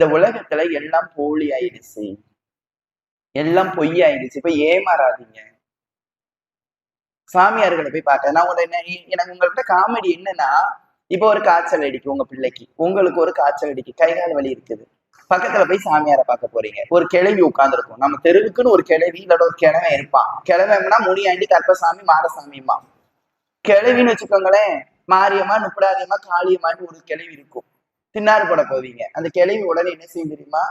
இந்த உலகத்துல எல்லாம் போலி ஆயிடுச்சு, எல்லாம் பொய் ஆயிடுச்சு. இப்ப ஏமாறாதீங்க. சாமியார்களை போய் பார்க்க நான் எனக்கு உங்கள்கிட்ட காமெடி என்னன்னா, இப்ப ஒரு காய்ச்சல் அடிக்கும் உங்க பிள்ளைக்கு, உங்களுக்கு ஒரு காய்ச்சல் அடிக்கு, கை கால் வலி இருக்குது, பக்கத்துல போய் சாமியாரை பார்க்க போறீங்க. ஒரு கிழவி உட்கார்ந்துருக்கும், நம்ம தெருவுக்குன்னு ஒரு கிழவி இல்ல ஒரு கிழவன் இருப்பான். கிழவன்னா முனியாண்டி கற்பசாமி மாடசாமிமா. கிழவின்னு வச்சுக்கோங்களேன், மாரியம்மா நுப்படாரியம்மா காளியம்மான்னு ஒரு கிழவி இருக்கும். தின்னாறு போட போவீங்க, அந்த கிழவி உடனே என்ன செய்யும் தெரியுமா?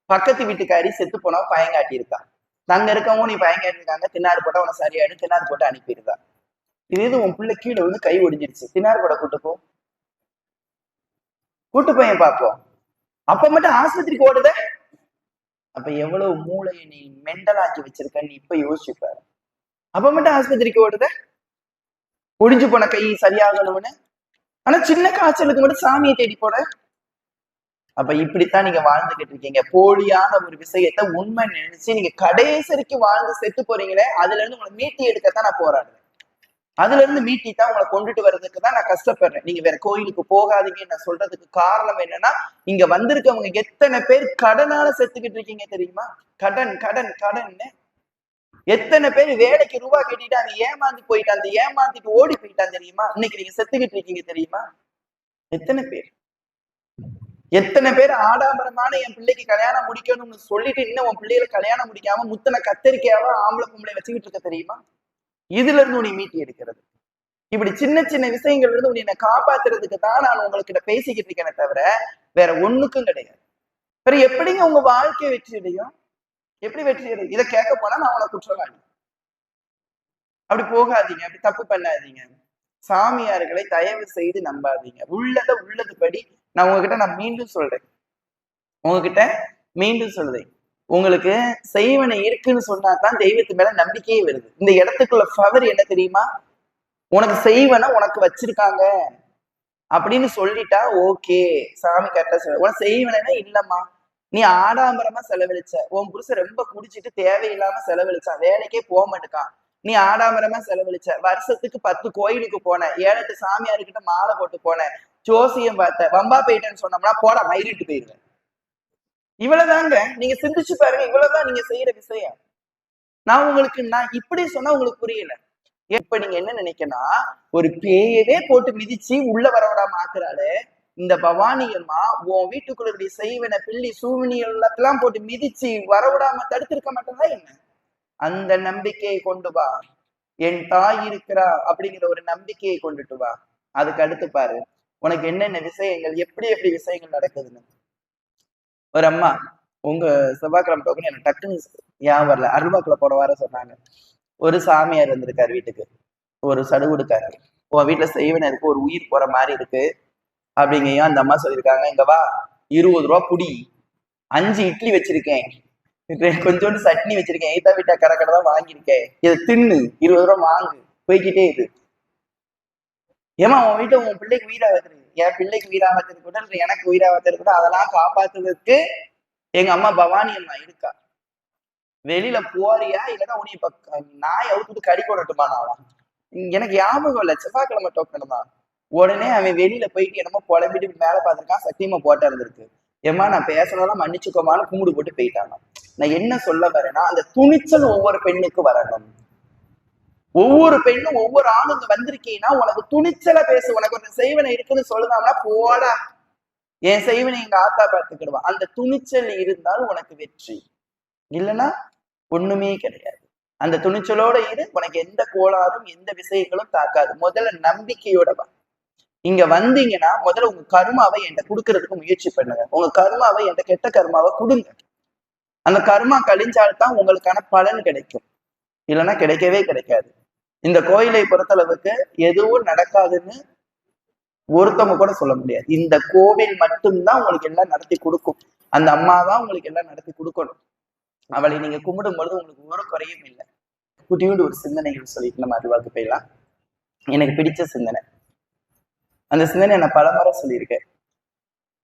பக்கத்து வீட்டுக்காரி செத்து போனா பயங்காட்டி இருக்கா, தங்க இருக்கவங்க நீ பயங்காட்டி இருக்காங்க, தின்னாறு போட்டா உன சரியாயிடும், தின்னாறு போட்டு அனுப்பிடுதா. இது உன் பிள்ளை கீழே வந்து கை ஒடிஞ்சிருச்சு, தின்னாறு போட கூட்டு பையன் பார்ப்போம். அப்ப மட்டும் ஆஸ்பத்திரிக்கு ஓடுத. அப்ப எவ்வளவு மூளையை நீ மெண்டலாக்கி வச்சிருக்கன்னு இப்ப யோசிச்சுப்பாரு. அப்ப மட்டும் ஆஸ்பத்திரிக்கு ஓடுத, ஒடிஞ்சு போன கை சரியாகணும்னு. ஆனா சின்ன காய்ச்சலுக்கு மட்டும் சாமியை தேடி போட. அப்ப இப்படித்தான் நீங்க வாழ்ந்துகிட்டு இருக்கீங்க. போலியான ஒரு விஷயத்த உண்மை நினைச்சு நீங்க கடைசரிக்கு வாழ்ந்து செத்து போறீங்களே, அதுல இருந்து உங்களை மீட்டி எடுக்கத்தான் நான் போராடுறேன். அதுல இருந்து மீட்டி தான் உங்களை கொண்டுட்டு வர்றதுக்கு தான் நான் கஷ்டப்படுறேன். நீங்க வேற கோயிலுக்கு போகாதீங்கன்னு நான் சொல்றதுக்கு காரணம் என்னன்னா, இங்க வந்திருக்கவங்க எத்தனை பேர் கடனால செத்துக்கிட்டு இருக்கீங்க தெரியுமா? கடன் கடன் கடன்னு. எத்தனை பேர் வேலைக்கு ரூபா கட்டிட்டு அந்த ஏமாந்து போயிட்டான், அந்த ஏமாந்துட்டு ஓடி போயிட்டான் தெரியுமா? இன்னைக்கு நீங்க செத்துக்கிட்டு இருக்கீங்க தெரியுமா? எத்தனை பேர் எத்தனை பேர் ஆடாம்பரமான என் பிள்ளைக்கு கல்யாணம் முடிக்கணும்னு சொல்லிட்டு இன்னும் உன் பிள்ளைகளை கல்யாணம் முடிக்காம முத்தனை கத்தரிக்கையாவா ஆம்பளை பொம்பளை வச்சுக்கிட்டு இருக்க தெரியுமா? இதுல இருந்து உன்னை மீட்டி எடுக்கிறது. இப்படி சின்ன சின்ன விஷயங்கள்ல இருந்து உன்னை காப்பாத்துறதுக்கு தான் நான் உங்ககிட்ட பேசிக்கிட்டு இருக்கேனே தவிர வேற ஒண்ணுக்கும் கிடையாது. வேற எப்படிங்க உங்க வாழ்க்கை வெற்றி அடையும்? எப்படி வெற்றி அடையும்? இதை கேட்க போனா நான் உனக்கு குற்றவாளி. அப்படி போகாதீங்க, அப்படி தப்பு பண்ணாதீங்க. சாமியார்களை தயவு செய்து நம்பாதீங்க. உள்ளது படி நான் உங்ககிட்ட மீண்டும் சொல்றேன். உங்களுக்கு செய்வனை இருக்குன்னு சொன்னாதான் தெய்வத்து மேல நம்பிக்கையே வருது. இந்த இடத்துக்குள்ள பவர் என்ன தெரியுமா? உனக்கு செய்வனை உனக்கு வச்சிருக்காங்க அப்படின்னு சொல்லிட்டா ஓகே, சாமி கரெக்டா சொல்ல. உனக்கு செய்வனா இல்லம்மா, நீ ஆடாம்பரமா செலவழிச்ச, உன் புருஷன் ரொம்ப குடிச்சிட்டு தேவையில்லாம செலவழிச்சான், வேலைக்கே போக மாட்டேக்கான், நீ ஆடாம்பரமா செலவழிச்ச, வருஷத்துக்கு 10 கோயிலுக்கு போன, 7-8 சாமியார்கிட்ட மாலை போட்டு போன, ஜோசியம் பார்த்த, வம்பா போயிட்டேன்னு சொன்னோம்னா போட மயிரிட்டு போயிருவேன். இவ்வளவுதாங்க. நீங்க சிந்திச்சு பாருங்க, இவ்வளவுதான் நீங்க செய்யற விஷயம். நான் இப்படி சொன்னா உங்களுக்கு புரியல. இப்ப நீங்க என்ன நினைக்கணும், ஒரு பேயவே போட்டு மிதிச்சு உள்ள வரவிடாம ஆக்குறாரு இந்த பவானி அம்மா, உன் வீட்டுக்குள்ள செய்வன பிள்ளி சூவினி எல்லாத்தெல்லாம் போட்டு மிதிச்சு வரவிடாம தடுத்திருக்க மாட்டேதான் என்ன? அந்த நம்பிக்கையை கொண்டு வா. என் தாய் இருக்கிறா அப்படிங்கிற ஒரு நம்பிக்கையை கொண்டுட்டு வா. அதுக்கு அடுத்து பாரு உனக்கு என்னென்ன விஷயங்கள், எப்படி எப்படி விஷயங்கள் நடக்குதுன்னு. ஒரு அம்மா உங்க செவ்வாய்க்கிழமை டோக்கன் எனக்கு டக்குன்னு ஞாபகம் வரல, அருள்வாக்குல போற வார சொன்னாங்க. ஒரு சாமியார் வந்திருக்காரு வீட்டுக்கு, ஒரு சடுகுடுக்காரு. உன் வீட்டுல செய்வன இருக்கு, ஒரு உயிர் போற மாதிரி இருக்கு அப்படிங்கையும் அந்த அம்மா சொல்லியிருக்காங்க, இங்க வா 20 ரூபா புடி, 5 இட்லி வச்சிருக்கேன், கொஞ்சோண்டு சட்னி வச்சிருக்கேன், எய்தா வீட்டா கடை தான் வாங்கியிருக்கேன், இதை தின்னு 20 ரூபா வாங்கு, போய்கிட்டே இது. ஏமா உன் வீட்டை உன் பிள்ளைக்கு உயிரா வைக்கிறது, என் பிள்ளைக்கு உயிரா வைக்கிறது, எனக்கு உயிரா வைக்கிறது, அதெல்லாம் காப்பாத்துறதுக்கு எங்க அம்மா பவானி அம்மா இருக்கா. வெளியில போறியா இல்லைன்னா உனிய நாய் அவுத்துட்டு கடி போடட்டுமா? நாளாம் எனக்கு ஞாபகம் இல்லை, செவ்வாய்க்கிழமை டோக்கன் தான். உடனே அவன் வெளியில போயிட்டு என்னமோ புலம்பிட்டு மேல பார்த்துருக்கான், சத்தியமா போட்டா இருந்திருக்கு. ஏமா நான் பேசுறதெல்லாம் மன்னிச்சுக்கோமான்னு கும்பிடு போட்டு போயிட்டாங்க. நான் என்ன சொல்ல வரேன்னா, அந்த துணிச்சல் ஒவ்வொரு பெண்ணுக்கு வரணும். ஒவ்வொரு பெண்ணும் ஒவ்வொரு ஆணுங்க வந்திருக்கீங்கன்னா உனக்கு துணிச்சலா பேசு. உனக்கு ஒரு செய்வனை இருக்குன்னு சொல்லுதாங்கன்னா போடா, என் செய்வனை எங்க ஆத்தா பார்த்துக்கிடுவான். அந்த துணிச்சல் இருந்தால் உனக்கு வெற்றி, இல்லைன்னா ஒண்ணுமே கிடையாது. அந்த துணிச்சலோட இரு, உனக்கு எந்த கோளாறும் எந்த விஷயங்களும் தாக்காது. முதல்ல நம்பிக்கையோட வா. இங்க வந்தீங்கன்னா முதல்ல உங்க கருமாவை என்கிட்ட கொடுக்கறதுக்கு முயற்சி பண்ணுங்க. உங்க கருமாவை, என்கிட்ட கெட்ட கருமாவை கொடுங்க. அந்த கருமா கழிஞ்சால்தான் உங்களுக்கான பலன் கிடைக்கும், இல்லைன்னா கிடைக்கவே கிடைக்காது. இந்த கோயிலை பொறுத்தளவுக்கு எதுவும் நடக்காதுன்னு ஒருத்தவங்க கூட சொல்ல முடியாது. இந்த கோவில் மட்டும்தான் உங்களுக்கு எல்லாம் நடத்தி கொடுக்கும். அந்த அம்மா தான் உங்களுக்கு எல்லாம் நடத்தி கொடுக்கணும். அவளை நீங்க கும்பிடும் பொழுது உங்களுக்கு ஒரு குறையும் இல்லை. குட்டியோடு ஒரு சிந்தனைகள் சொல்லிட்டு நம்ம அறிவாக்கு போயிடலாம். எனக்கு பிடிச்ச சிந்தனை, அந்த சிந்தனை நான் பலமுறை சொல்லியிருக்கேன்.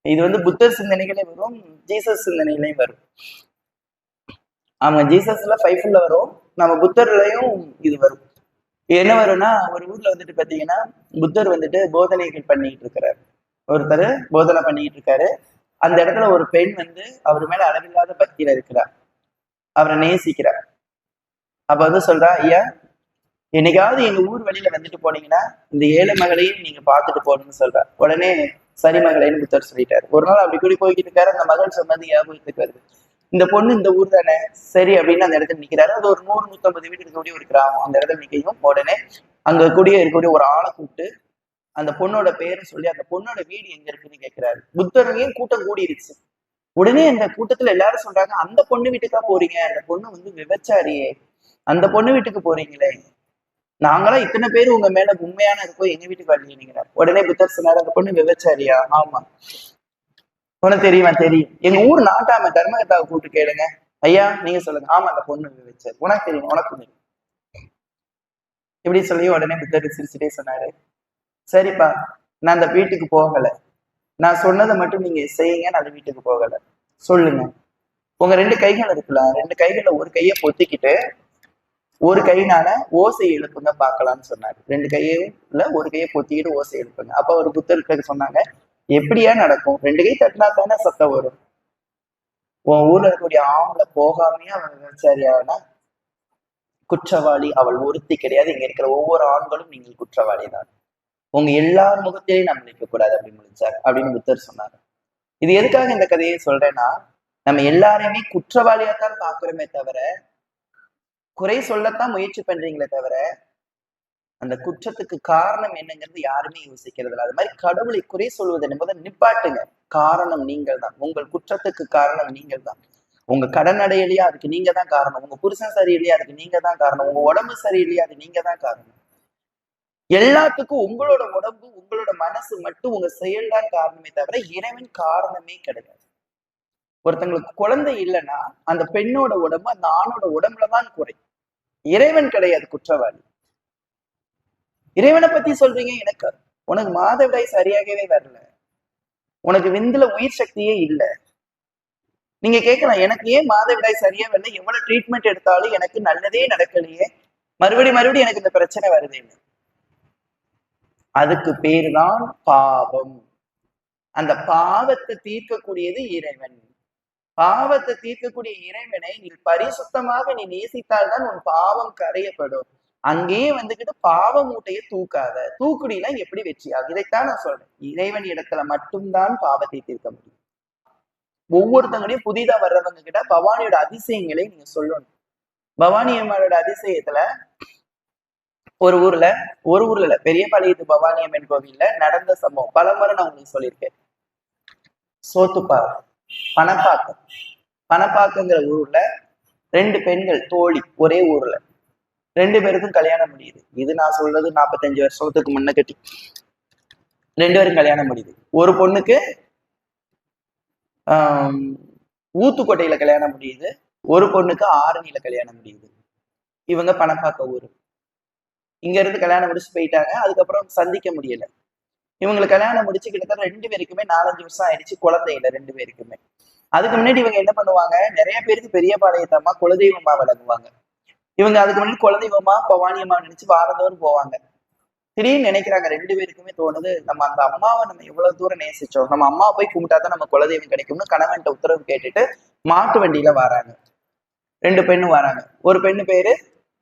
இது புத்தர் சிந்தனைகளே வரும், ஜீசஸ் சிந்தனைகளையும் வரும். அவங்க ஜீசஸ்ல 5 வரும், நம்ம புத்தர்லயும் இது வரும். என்ன வரும்னா, ஒரு ஊர்ல பாத்தீங்கன்னா புத்தர் போதனைகள் பண்ணிட்டு இருக்கிறாரு. ஒருத்தர் போதனை பண்ணிட்டு இருக்காரு. அந்த இடத்துல ஒரு பெண் வந்து அவர் மேல அளவில்லாத பக்தியில இருக்கிறார், அவரை நேசிக்கிறார். அப்ப வந்து சொல்றா, ஐயா என்னைக்காவது எங்க ஊர் வழியில வந்துட்டு போனீங்கன்னா இந்த ஏழை மகளையும் நீங்க பார்த்துட்டு போகணும்னு சொல்றா. உடனே சரி மகளேன்னு புத்தர் சொல்லிட்டாரு. ஒரு நாள் அப்படி கூடி போய்கிட்டு இருக்காரு, அந்த மகள் சொன்னது ஞாபகத்துக்கு வருது. இந்த பொண்ணு இந்த ஊர் தானே, சரி அப்படின்னு அந்த இடத்துல நிக்கிறாரு. அது ஒரு 100-150 வீடு இருக்கக்கூடிய ஒரு கிராமம். அந்த இடத்துல நிற்கையும் உடனே அங்க கூடிய இருக்கக்கூடிய ஒரு ஆளை கூப்பிட்டு அந்த பொண்ணோட பேரை சொல்லி அந்த பொண்ணோட வீடு எங்க இருக்குன்னு கேட்கிறாரு. புத்தரையும் கூட்டம் கூடிருச்சு. உடனே அந்த கூட்டத்துல எல்லாரும் சொல்றாங்க, அந்த பொண்ணு வீட்டுக்கா போறீங்க, அந்த பொண்ணு வந்து விபச்சாரியே, அந்த பொண்ணு வீட்டுக்கு போறீங்களே, நாங்களாம் இத்தனை பேர் உங்க மேல உண்மையான இருக்கோ எங்க வீட்டுக்கு வரலீங்கிறார். உடனே புத்தர் சொன்னார், அந்த பொண்ணு விபச்சாரியா? ஆமா. உனக்கு தெரியுமா? தெரியும். எங்க ஊர் நாட்டாம தர்மகத்தாவை கூப்பிட்டு கேளுங்க. ஐயா நீங்க சொல்லுங்க. ஆமா அந்த பொண்ணு விபச்சாரி. உனக்கு தெரியும்? உனக்கு தெரியும். இப்படி சொல்லி உடனே புத்தர் சிரிச்சுட்டே சொன்னாரு, சரிப்பா நான் அந்த வீட்டுக்கு போகல, நான் சொன்னதை மட்டும் நீங்க செய்யுங்க, நான் அந்த வீட்டுக்கு போகல. சொல்லுங்க. உங்க 2 கைகள் இருக்குல்ல, 2 கைகள்ல ஒரு கையை பொத்திக்கிட்டு ஒரு கையினால ஓசை எழுப்புங்க பார்க்கலாம்னு சொன்னாரு. 2 கையும் இல்ல ஒரு கையை பொத்திக்கிட்டு ஓசை எழுப்புங்க. அப்ப ஒரு புத்தருக்கு சொன்னாங்க, எப்படியா நடக்கும்? 2 கை தட்டினா தானே சத்தம் வரும். உன் ஊர்ல இருக்கக்கூடிய ஆம்பளை போகாமையே அவன் விபச்சாரியானா குற்றவாளி அவள் ஒருத்தி கிடையாது, இங்க இருக்கிற ஒவ்வொரு ஆண்களும் நீங்கள் குற்றவாளி தான், உங்க எல்லார் முகத்திலேயும் நம்ம நிற்க கூடாது அப்படின்னு முடிச்சார் அப்படின்னு புத்தர் சொன்னாங்க. இது எதுக்காக இந்த கதையை சொல்றேன்னா, நம்ம எல்லாரையுமே குற்றவாளியா தான் பாக்குறோமே தவிர, குறை சொல்லத்தான் முயற்சி பண்றீங்களே தவிர, அந்த குற்றத்துக்கு காரணம் என்னங்கிறது யாருமே யோசிக்கிறது இல்லை. அது மாதிரி கடவுளை குறை சொல்வது என்பதை நிப்பாட்டுங்க. காரணம் நீங்கள் தான். உங்கள் குற்றத்துக்கு காரணம் நீங்கள் தான். உங்க கடன் அடையலையா, அதுக்கு நீங்க தான் காரணம். உங்க புருஷன் சரியில்லையா, அதுக்கு நீங்க தான் காரணம். உங்க உடம்பு சரியில்லையா, அது நீங்க தான் காரணம். எல்லாத்துக்கும் உங்களோட உடம்பு உங்களோட மனசு மட்டும் உங்க செயல் தான் காரணமே தவிர இறைவன் காரணமே கிடையாது. ஒருத்தங்களுக்கு குழந்தை இல்லைன்னா அந்த பெண்ணோட உடம்பு அந்த ஆணோட உடம்புலதான் குறை. இறைவன் கிடையாது குற்றவாளி. இறைவனை பத்தி சொல்றீங்க, எனக்கு உனக்கு மாதவிடாய் சரியாகவே வரல, உனக்கு விந்துல உயிர் சக்தியே இல்லை. நீங்க கேட்கலாம், எனக்கு ஏன் மாதவிடாய் சரியா வரல, எவ்வளவு ட்ரீட்மெண்ட் எடுத்தாலும் எனக்கு நல்லதே நடக்கலையே, மறுபடியும் எனக்கு இந்த பிரச்சனை வருதுன்னு. அதுக்கு பேரு தான் பாவம். அந்த பாவத்தை தீர்க்கக்கூடியது இறைவன். பாவத்தை தீர்க்கக்கூடிய இறைவனை நீ பரிசுத்தமாக நீ நேசித்தால் தான் உன் பாவம் கரையப்படும். அங்கேயே வந்துகிட்டு பாவ மூட்டையை தூக்காத. தூக்குடினா எப்படி வெற்றியாகும்? இதைத்தான் நான் சொல்றேன். இறைவன் இடத்துல மட்டும்தான் பாவத்தை தீர்க்க முடியும். ஒவ்வொருத்தங்களையும் புதிதா வர்றவங்க கிட்ட பவானியோட அதிசயங்களை நீங்க சொல்லணும். பவானி அம்மாவோட அதிசயத்துல ஒரு ஊர்ல பெரியபாளையத்து பவானி அம்மன் கோவில்ல நடந்த சம்பவம் பலமுறை நான் உங்களுக்கு சொல்லியிருக்கேன். சோத்துப்பாறை பணப்பாக்கங்கிற ஊர்ல 2 பெண்கள் தோழி, ஒரே ஊர்ல 2 பேருக்கும் கல்யாணம் முடியுது. இது நான் சொல்றது 45 வருஷத்துக்கு முன்ன கட்டி 2 பேரும் கல்யாணம் முடியுது. ஒரு பொண்ணுக்கு ஊத்துக்கோட்டையில கல்யாணம் முடியுது, ஒரு பொண்ணுக்கு ஆரணியில கல்யாணம் முடியுது. இவங்க பணப்பாக்க ஊரு. இங்க இருந்து கல்யாணம் முடிச்சு போயிட்டாங்க. அதுக்கப்புறம் சந்திக்க முடியல. இவங்களுக்கு கல்யாணம் முடிச்சு கிட்டத்தட்ட 2 பேருக்குமே 4-5 வருஷம் ஆயிடுச்சு, குழந்தை இல்லை 2 பேருக்குமே. அதுக்கு முன்னாடி இவங்க என்ன பண்ணுவாங்க, நிறைய பேருக்கு பெரியபாளையத்தம்மா குலதெய்வமா விளங்குவாங்க. இவங்க அதுக்கு முன்னாடி குலதெய்வமா பவானி அம்மா நினைச்சு வாரந்தோறும் போவாங்க. திடீர்னு நினைக்கிறாங்க, 2 பேருக்குமே தோணுது, நம்ம அந்த அம்மாவை நம்ம எவ்வளவு தூரம் நேசிச்சோம், நம்ம அம்மா போய் கும்பிட்டாதான் நம்ம குலதெய்வம் கிடைக்கும்னு கணவன்கிட்ட உத்தரவு கேட்டுட்டு மாட்டு வண்டியில வராங்க. 2 பெண்ணும் வராங்க. ஒரு பெண்ணு பேரு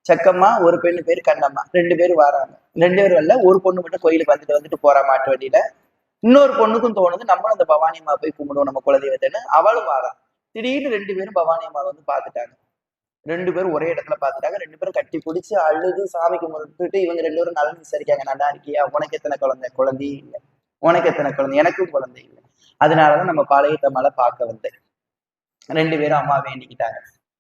சக்கம்மா, ஒரு பெண்ணு பேரு கண்ணம்மா. 2 பேரும் வராங்க. 2 பேரும் வரல, ஒரு பொண்ணு மட்டும் கோயிலுக்கு வந்துட்டு போறா மாட்டு வண்டியில. இன்னொரு பொண்ணுக்கும் தோணுது, நம்மளும் அந்த பவானி அம்மா போய் கும்பிடுவோம் நம்ம குலதெய்வத்தைன்னு. அவளும் வாரா. திடீர்னு 2 பேரும் பவானி அம்மா வந்து பாத்துட்டாங்க. 2 பேரும் ஒரே இடத்துல பாத்துட்டாங்க. 2 பேரும் கட்டி பிடிச்சு அழுது சாமிக்கு முறைட்டு இவங்க 2 பேரும் நலன் விசாரிக்காங்க. நல்லா இருக்கியா, உனக்கு எத்தனை குழந்தை? குழந்தையே இல்லை. உனக்கு எத்தனை குழந்தை? எனக்கும் குழந்தை இல்லை. அதனாலதான் நம்ம பாளையத்தம்மால பார்க்க வந்தேன். 2 பேரும் அம்மா வேண்டிக்கிட்டாங்க.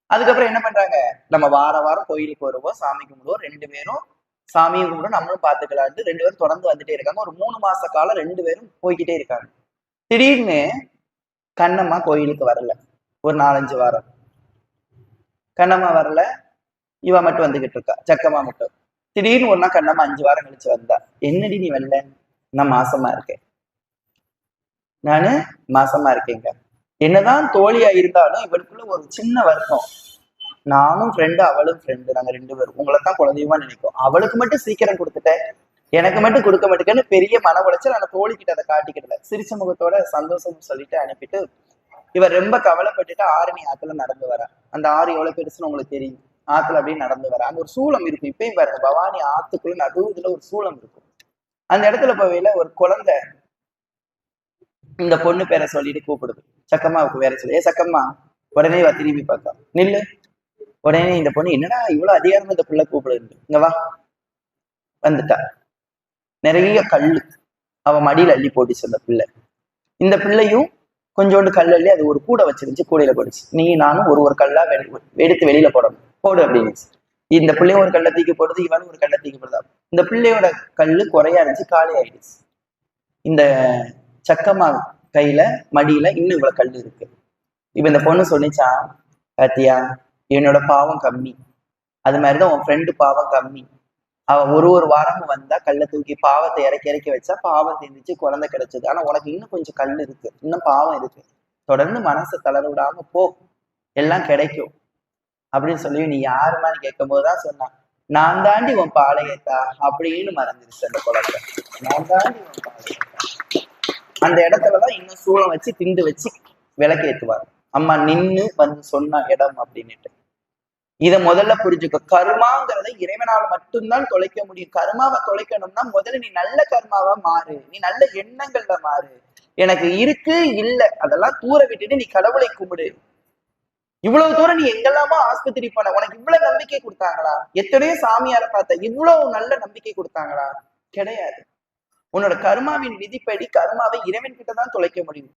அதுக்கப்புறம் என்ன பண்றாங்க, நம்ம வாரம் கோயிலுக்கு வருவோம், சாமி கும்பிடுவோம், 2 பேரும் சாமியும் கும்பிடுவோம், நம்மளும் பாத்துக்கலான்ட்டு 2 பேரும் தொடர்ந்து வந்துட்டே இருக்காங்க. ஒரு 3 மாச காலம் 2 பேரும் போய்கிட்டே இருக்காங்க. திடீர்னு கண்ணம்மா கோயிலுக்கு வரல. ஒரு 4-5 வாரம் கண்ணம்மா வரல, இவ மட்டும் வந்துகிட்டு இருக்கா, சக்கம்மா மட்டும். திடீர்னு ஒரு நாள் கண்ணம்மா 5 வாரம் கழிச்சு வந்தா. என்னடி நீ வரல? நான் மாசமா இருக்கேன். நானு மாசமா இருக்கேங்க. என்னதான் தோழியா இருந்தாலும் இவளுக்குள்ள ஒரு சின்ன வருத்தம். நானும் ஃப்ரெண்டு, அவளும் ஃப்ரெண்டு, நாங்க 2 பேரும் உங்களைத்தான் குழந்தையுமா நினைக்கும். அவளுக்கு மட்டும் சீக்கிரம் கொடுத்துட்டேன், எனக்கு மட்டும் கொடுக்க மாட்டேங்கன்னு பெரிய மன உளைச்சல். அந்த தோழிக்கிட்ட அதை காட்டிக்கிட்டல, சிரிச்ச முகத்தோட சந்தோஷம் சொல்லிட்டு அனுப்பிட்டு இவர் ரொம்ப கவலைப்பட்டுட்டு ஆரணி ஆத்துல நடந்து வர. அந்த ஆறு எவ்வளவு பெருசுன்னு உங்களுக்கு தெரியும். ஆத்துல அப்படியே நடந்து வர. அங்க ஒரு சூளம் இருக்கும். இப்பயும் பாருங்க, பவானி ஆத்துக்குள்ள நடுவுல ஒரு சூளம் இருக்கும். அந்த இடத்துல போவையில ஒரு குழந்தை இந்த பொண்ணு பேரை சொல்லிட்டு கூப்பிடுது. சக்கம்மாவுக்கு வேற சொல்லி, ஏ சக்கம்மா, உடனே வா திரும்பி பார்த்தா நில்லு. உடனே இந்த பொண்ணு, என்னடா இவ்வளவு அதிகாரமா இந்த பிள்ளை கூப்பிடுது, இங்க வா. வந்துட்டா. நிறைய கல்லு அவ மடியில அள்ளி போட்டுச்சு அந்த பிள்ளை. இந்த பிள்ளையும் கொஞ்சோண்டு கல் அள்ளி அது ஒரு கூடை வச்சிருந்துச்சு, கூடையில போட்டுச்சு. நீ நானும் ஒரு கல்லா எடுத்து வெளியில போடணும், போடு அப்படின்னு. இந்த பிள்ளையும் ஒரு கல்லை தூக்கி போடுது, இவனும் ஒரு கல்லை தூக்கி போடுதா. இந்த பிள்ளையோட கல்லு குறையா இருந்துச்சு, காலி ஆயிடுச்சு. இந்த சக்கம்மா கையில மடியில இன்னும் இவ்வளவு கல் இருக்கு. இப்ப இந்த பொண்ணு சொன்னிச்சா, பாத்தியா என்னோட பாவம் கம்மி, அது மாதிரிதான் உன் ஃப்ரெண்டு பாவம் கம்மி. அவ ஒரு வாரமும் வந்தா கல்லை தூக்கி பாவத்தை இறக்கி இறக்கி வச்சா பாவம் தெரிஞ்சிச்சு, குழந்தை கிடைச்சது. ஆனா உனக்கு இன்னும் கொஞ்சம் கல் இருக்கு, இன்னும் பாவம் இருக்கு, தொடர்ந்து மனசை தளர விடாம போ, எல்லாம் கிடைக்கும் அப்படின்னு சொல்லி. நீ யாருமான்னு கேட்கும் போதுதான் சொன்னான், நான் தாண்டி உன் பாளையத்தா அப்படின்னு மறந்துருச்சு அந்த குழந்தை. நான் தாண்டி உன் பாளையத்தா. அந்த இடத்துலதான் இன்னும் சூளம் வச்சு திண்டு வச்சு விளக்கேற்றுவார். அம்மா நின்னு வந்து சொன்ன இடம் அப்படின்னுட்டு. இதை முதல்ல புரிஞ்சுக்க. கர்மாங்கிறத இறைவனால் மட்டும்தான் தொலைக்க முடியும். கர்மாவை தொலைக்கணும்னா முதல்ல நீ நல்ல கர்மாவா மாறு, நீ நல்ல எண்ணங்கள்ல மாறு. எனக்கு இருக்கு இல்ல அதெல்லாம் தூர விட்டுட்டு நீ கடவுளை கும்பிடு. இவ்வளவு தூரம் நீ எங்கெல்லாமோ ஆஸ்பத்திரி போன, உனக்கு இவ்வளவு நம்பிக்கை கொடுத்தாங்களா? எத்தனையோ சாமியார பார்த்த, இவ்வளவு நல்ல நம்பிக்கை கொடுத்தாங்களா? கிடையாது. உன்னோட கர்மாவின் விதிப்படி கர்மாவை இறைவன் கிட்டதான் தொலைக்க முடியும்.